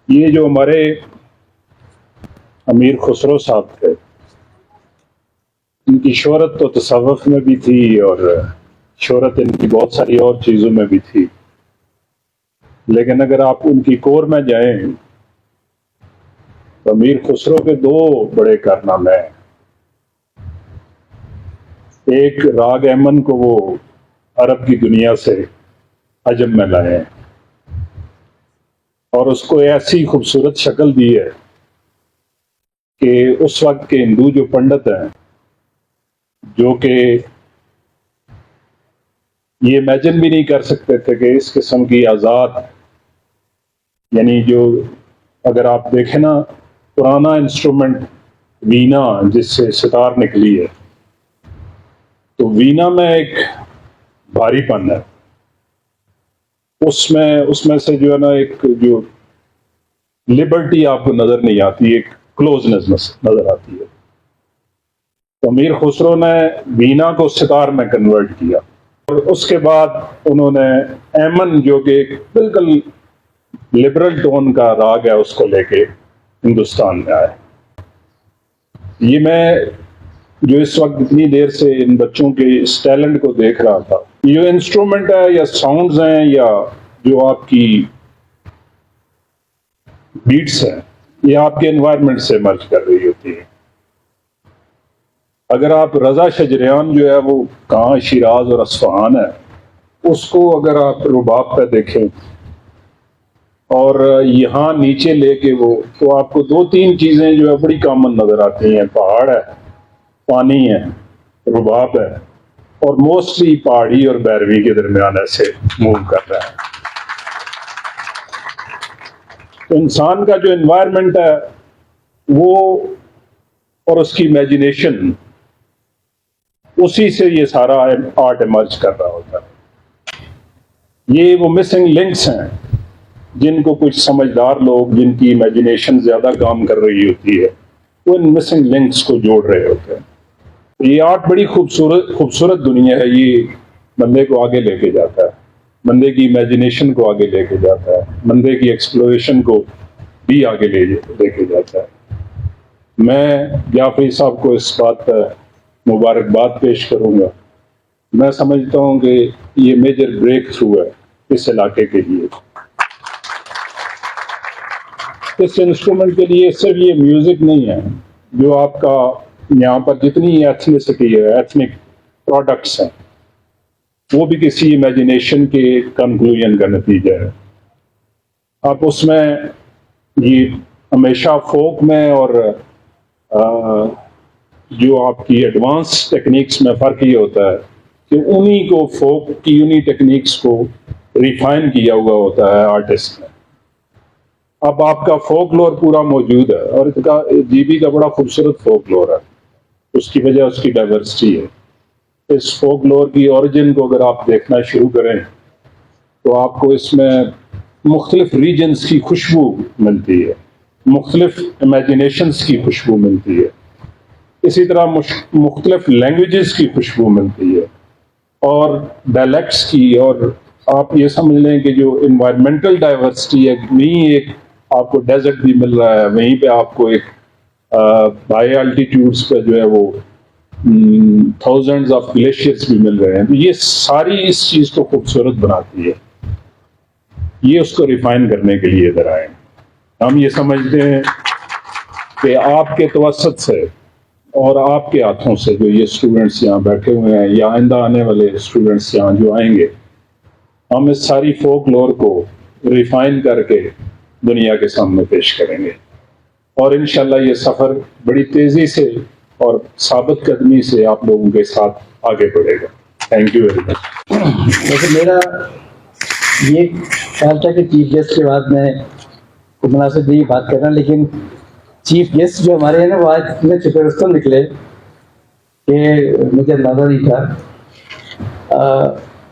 یہ جو ہمارے امیر خسرو صاحب تھے، ان کی شہرت تو تصوف میں بھی تھی اور شہرت ان کی بہت ساری اور چیزوں میں بھی تھی، لیکن اگر آپ ان کی کور میں جائیں تو امیر خسرو کے دو بڑے کارنامے ہیں۔ ایک، راگ ایمن کو وہ عرب کی دنیا سے عجم میں لائے ہیں اور اس کو ایسی خوبصورت شکل دی ہے کہ اس وقت کے ہندو جو پنڈت ہیں، جو کہ یہ امیجن بھی نہیں کر سکتے تھے کہ اس قسم کی آزاد، یعنی جو اگر آپ دیکھیں نا پرانا انسٹرومنٹ وینا جس سے ستار نکلی ہے، تو وینا میں ایک بھاری پن ہے، اس میں سے جو ہے نا ایک جو لبرٹی آپ کو نظر نہیں آتی، ایک کلوزنس نظر آتی ہے۔ تو امیر خسرو نے وینا کو ستار میں کنورٹ کیا اور اس کے بعد انہوں نے ایمن جو کہ ایک بالکل لبرل ٹون کا راگ ہے اس کو لے کے ہندوستان میں آئے۔ یہ میں جو اس وقت اتنی دیر سے ان بچوں کے اس ٹیلنٹ کو دیکھ رہا تھا، یہ جو انسٹرومنٹ ہے یا ساؤنڈز ہیں یا جو آپ کی بیٹس ہیں، یہ آپ کے انوائرمنٹ سے مرج کر رہی ہوتی ہے۔ اگر آپ رضا شجریان جو ہے وہ کہاں شیراز اور اصفہان ہے، اس کو اگر آپ رباب پہ دیکھیں اور یہاں نیچے لے کے وہ، تو آپ کو دو تین چیزیں جو ہے بڑی کامن نظر آتی ہیں، پہاڑ ہے، پانی ہے، رباب ہے، اور موسٹلی پہاڑی اور بیروی کے درمیان ایسے موو کر رہا ہے۔ تو انسان کا جو انوائرمنٹ ہے وہ اور اس کی امیجنیشن، اسی سے یہ سارا آرٹ ایمرج کر رہا ہوتا ہے۔ یہ وہ مسنگ لنکس ہیں جن کو کچھ سمجھدار لوگ جن کی امیجنیشن زیادہ کام کر رہی ہوتی ہے، وہ ان مسنگ لنکس کو جوڑ رہے ہوتے ہیں۔ یہ آرٹ بڑی خوبصورت دنیا ہے، یہ بندے کو آگے لے کے جاتا ہے، بندے کی امیجنیشن کو آگے لے کے جاتا ہے، بندے کی ایکسپلوریشن کو بھی آگے لے کے جاتا ہے۔ میں جعفری صاحب کو اس بات پر مبارکباد پیش کروں گا۔ میں سمجھتا ہوں کہ یہ میجر بریک تھرو ہے اس علاقے کے لیے، اس انسٹرومنٹ کے لیے۔ صرف یہ میوزک نہیں ہے جو آپ کا یہاں پر جتنی ایتھنیسٹی ہے، ایتھنک پروڈکٹس ہیں، وہ بھی کسی امیجنیشن کے کنکلوژن کا نتیجہ ہے۔ آپ اس میں یہ ہمیشہ فوک میں اور جو آپ کی ایڈوانس ٹیکنیکس میں فرق یہ ہوتا ہے کہ انہی کو فوک کی انہی ٹیکنیکس کو ریفائن کیا ہوا ہوتا ہے آرٹسٹ نے۔ اب آپ کا فوک لور پورا موجود ہے اور جی بی کا بڑا خوبصورت فوک لور ہے، اس کی وجہ اس کی ڈائیورسٹی ہے۔ اس فوک لور کی اوریجن کو اگر آپ دیکھنا شروع کریں تو آپ کو اس میں مختلف ریجنز کی خوشبو ملتی ہے، مختلف امیجنیشنز کی خوشبو ملتی ہے، اسی طرح مختلف لینگویجز کی خوشبو ملتی ہے اور ڈائلیکٹس کی، اور آپ یہ سمجھ لیں کہ جو انوائرمنٹل ڈائیورسٹی ہے، وہیں ایک آپ کو ڈیزرٹ بھی مل رہا ہے، وہیں پہ آپ کو ایک ہائی الٹیٹیوڈس پہ جو ہے وہ تھاؤزنڈز آف گلیشیئرس بھی مل رہے ہیں۔ تو یہ ساری اس چیز کو خوبصورت بناتی ہے، یہ اس کو ریفائن کرنے کے لیے ادھر آئے۔ ہم یہ سمجھتے ہیں کہ آپ کے توسط سے اور آپ کے ہاتھوں سے جو یہ اسٹوڈنٹس یہاں بیٹھے ہوئے ہیں یا آئندہ آنے والے اسٹوڈنٹس یہاں جو آئیں گے، ہم اس ساری فوک لور کو ریفائن کر کے دنیا کے سامنے پیش کریں گے، اور انشاءاللہ یہ سفر بڑی تیزی سے اور ثابت قدمی سے آپ لوگوں کے ساتھ آگے بڑھے گا۔ Thank you very much. ویسے میرا یہ خیال تھا کہ چیف گیسٹ کے بعد میں مناسب نہیں بات کرنا، لیکن چیف گیسٹ جو ہمارے ہیں نا وہ آج اتنے چھپے رستم نکلے کہ مجھے اندازہ نہیں تھا۔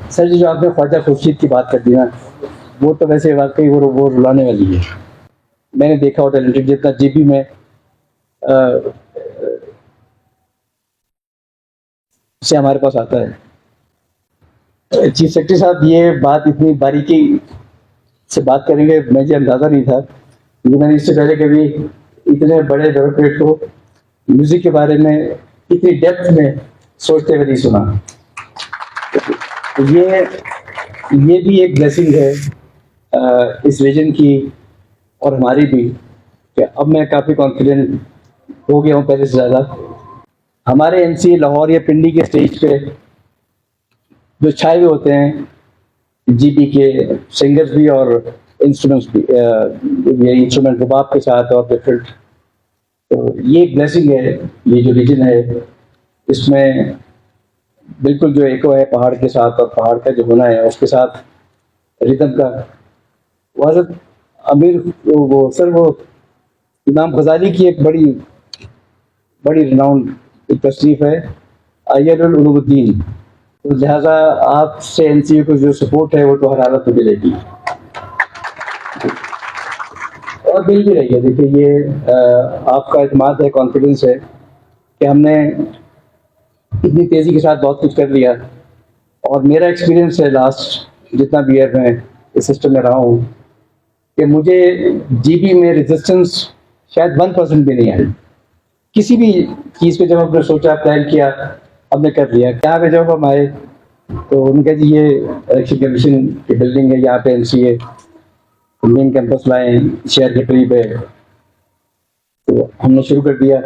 سر جی جو آپ نے خواجہ خورشید کی بات کر دی نا، وہ تو ویسے واقعی وہ رلانے والی ہے۔ میں نے دیکھا وہ ٹیلنٹڈ جتنا جی بی میں سے ہمارے پاس آتا ہے۔ چیف سیکرٹری صاحب یہ بات اتنی باریکی سے بات کریں گے مجھے اندازہ نہیں تھا، کیونکہ میں نے اس سے پہلے کبھی اتنے بڑے بیوروکریٹ کو میوزک کے بارے میں اتنی ڈیپتھ میں سوچتے ہوئے نہیں سنا. یہ بھی ایک بلیسنگ ہے اس ریجن کی اور ہماری بھی, کہ اب میں کافی کانفیڈنٹ ہو گیا ہوں پہلے سے زیادہ. ہمارے ایم سی لاہور یا پنڈی کے اسٹیج پہ جو چھائے ہوئے ہوتے ہیں جی پی کے سنگرز بھی اور انسٹرومنٹس بھی, یہ انسٹرومنٹ رباب کے ساتھ اور ڈفرنٹ, تو یہ ایک بلیسنگ ہے. یہ جو ریجن ہے اس میں بالکل جو ایکو ہے پہاڑ کے ساتھ, اور پہاڑ کا جو ہونا ہے اس کے ساتھ ریدم کا. وہ حضرت امیر وہ سر وہ امام غزالی کی ایک بڑی ریناؤنڈ تصنیف ہے ایت العلوم الدین, تو لہٰذا آپ سے این سی یو کو جو سپورٹ ہے وہ تو ہر حالت میں ملے گی, اور مل بھی رہی ہے. دیکھیے یہ آپ کا اعتماد ہے, کانفیڈنس ہے کہ ہم نے اتنی تیزی کے ساتھ بہت کچھ کر لیا. اور میرا ایکسپیرینس ہے لاسٹ جتنا بھی ایئر میں اس سسٹم میں رہا ہوں کہ مجھے جی بی میں ریزسٹنس شاید 1% بھی نہیں آئی کسی بھی چیز پہ. جب ہم نے سوچا, پلان کیا, ہم نے کر لیا. کیا پہ جب ہم آئے تو ان کا جی یہ الیکشن کمیشن کی بلڈنگ ہے, یہاں پہ ایم سی اے مین کیمپس لائیں, شہر کے قریب ہے, تو ہم نے شروع کر دیا.